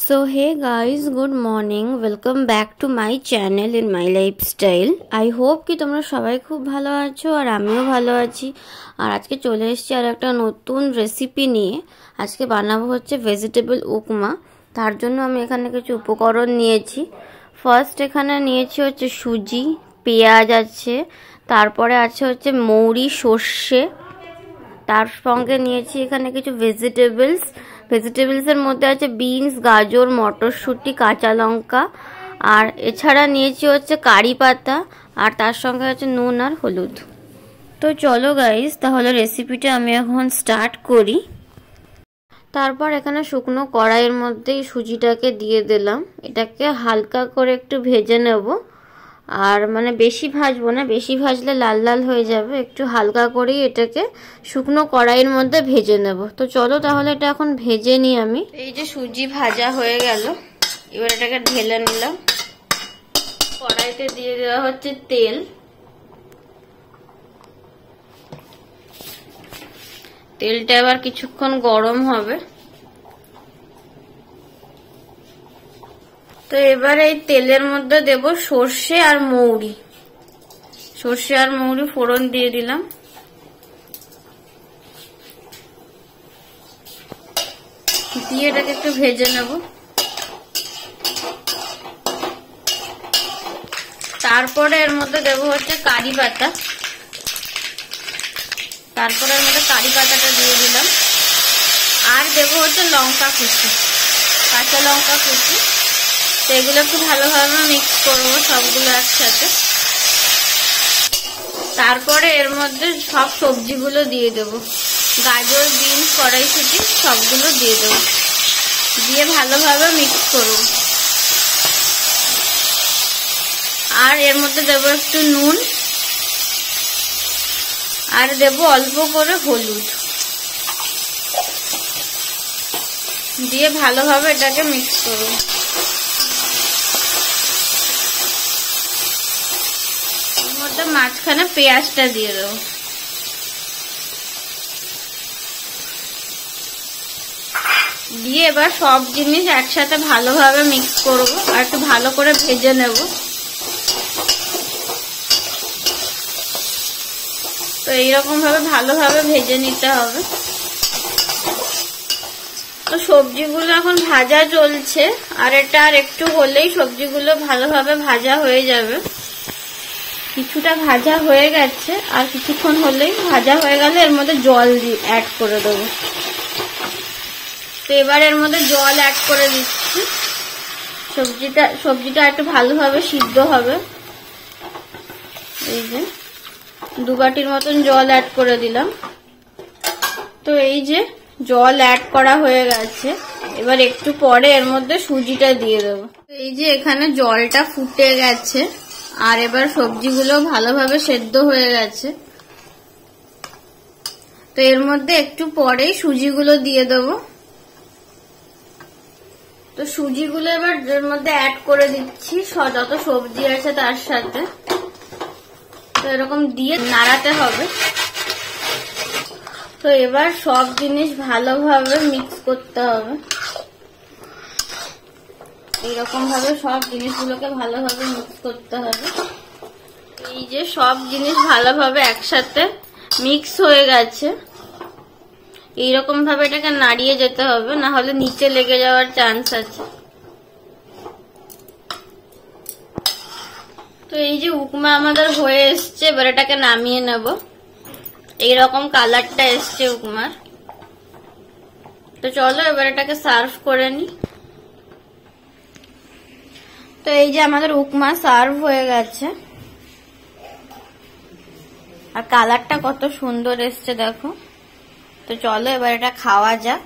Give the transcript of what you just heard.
So hey guys, good morning. Welcome back to my channel in my lifestyle. I hope कि তোমরা সবাই খুব ভালো আছো আর আমিও ভালো আছি। আর আজকে চলে এসেছি আর একটা নতুন রেসিপি নিয়ে। আজকে বানাবো হচ্ছে ভেজিটেবল উপমা। তার জন্য আমি এখানে কিছু উপকরণ নিয়েছি। ফার্স্ট এখানে নিয়েছি হচ্ছে সুজি, পেঁয়াজ আছে, তারপরে আছে হচ্ছে মৌরি, সর্ষে, তার সঙ্গে নিয়েছি এখানে কিছু ভেজিটেবলসের মধ্যে আছে বিনস, গাজর, মটরশুঁটি, কাঁচা লঙ্কা, আর এছাড়া নিয়েছি হচ্ছে কারি পাতা, আর তার সঙ্গে হচ্ছে নুন আর হলুদ। তো চলো গাইস, তাহলে রেসিপিটা আমি এখন স্টার্ট করি। তারপর এখানে শুকনো কড়াইয়ের মধ্যে সুজিটাকে দিয়ে দিলাম। এটাকে হালকা করে একটু ভেজে নেব, আর মানে বেশি ভাজবো না, বেশি ভাজলে লাল লাল হয়ে যাবে। একটু হালকা করেই এটাকে শুকনো কড়াইয়ের মধ্যে ভেজে নেব। তো চলো তাহলে এটা এখন ভেজে নিই আমি। এই যে সুজি ভাজা হয়ে গেল, এবার এটাকে ঢেলে নিলাম। কড়াইতে দিয়ে দেওয়া হচ্ছে তেল। তেলটা এবার কিছুক্ষণ গরম হবে। তো এবার এই তেলের মধ্যে দেব সর্ষে আর মৌরি। সর্ষে আর মৌরি ফোড়ন দিয়ে দিলাম। দিয়ে এটাকে একটু ভেজে নেব। তারপরে এর মধ্যে দেব হচ্ছে কারি পাতা। তারপরে এর মধ্যে কারি পাতাটা দিয়ে দিলাম। আর দেব হচ্ছে লঙ্কা কুচি, কাঁচা লঙ্কা কুচি। তো এগুলো একটু ভালোভাবে মিক্স করবো সবগুলো একসাথে। তারপরে এর মধ্যে সব সবজিগুলো দিয়ে দেবো, গাজর, বিনস, কড়াইশুঁটি সবগুলো দিয়ে দেবো। দিয়ে ভালোভাবে মিক্স করব। আর এর মধ্যে দেবো একটু নুন, আর দেবো অল্প করে হলুদ। দিয়ে ভালোভাবে এটাকে মিক্স করব। মাঝখানে পেঁয়াজটা দিয়ে দেবো। দিয়ে এবার সব জিনিস একসাথে ভালোভাবে মিক্স করব, আর একটু ভালো করে ভেজে নেব। তো এইরকম ভাবে ভালোভাবে ভেজে নিতে হবে। তো সবজিগুলো এখন ভাজা চলছে, আর এটা আর একটু হলেই সবজিগুলো ভালোভাবে ভাজা হয়ে যাবে। কিছুটা ভাজা হয়ে গেছে, আর কিছুক্ষণ হলেই ভাজা হয়ে গেলে এর মধ্যে জল অ্যাড করে দেবো। তো এবার এর মধ্যে জল অ্যাড করে দিচ্ছি। সবজিটা একটু ভালোভাবে সিদ্ধ হবে। এই যে 2 বাটির মতন জল অ্যাড করে দিলাম। তো এই যে জল অ্যাড করা হয়ে গেছে। এবার একটু পরে এর মধ্যে সুজিটা দিয়ে দেবো। এই যে এখানে জলটা ফুটে গেছে, আর এবার সবজিগুলো ভালোভাবে সেদ্ধ হয়ে গেছে। তো এর মধ্যে একটু পরেই সুজিগুলো দিয়ে দেবো। তো সুজিগুলো এবার এর মধ্যে অ্যাড করে দিচ্ছি, যত সবজি আছে তার সাথে। তো এরকম দিয়ে নাড়াতে হবে। তো এবার সব জিনিস ভালোভাবে মিক্স করতে হবে। এইরকম ভাবে সব জিনিসগুলোকে ভালোভাবে মিক্স করতে হবে। এই যে সব জিনিস ভালোভাবে একসাথে মিক্স হয়ে গেছে। এইরকম ভাবে এটাকে নাড়িয়ে যেতে হবে, না হলে নিচে লেগে যাওয়ার চান্স আছে। তো এই যে উপমা আমাদের হয়ে এসছে, এবার এটাকে নামিয়ে নেব। এইরকম কালারটা এসছে উপমার। তো চলো এবার এটাকে সার্ভ করে নি। তো এই যে আমাদের উপমা সার্ভ হয়ে গেছে, আর কালারটা কত সুন্দর এসছে দেখো। তো চলো এবার এটা খাওয়া যাক।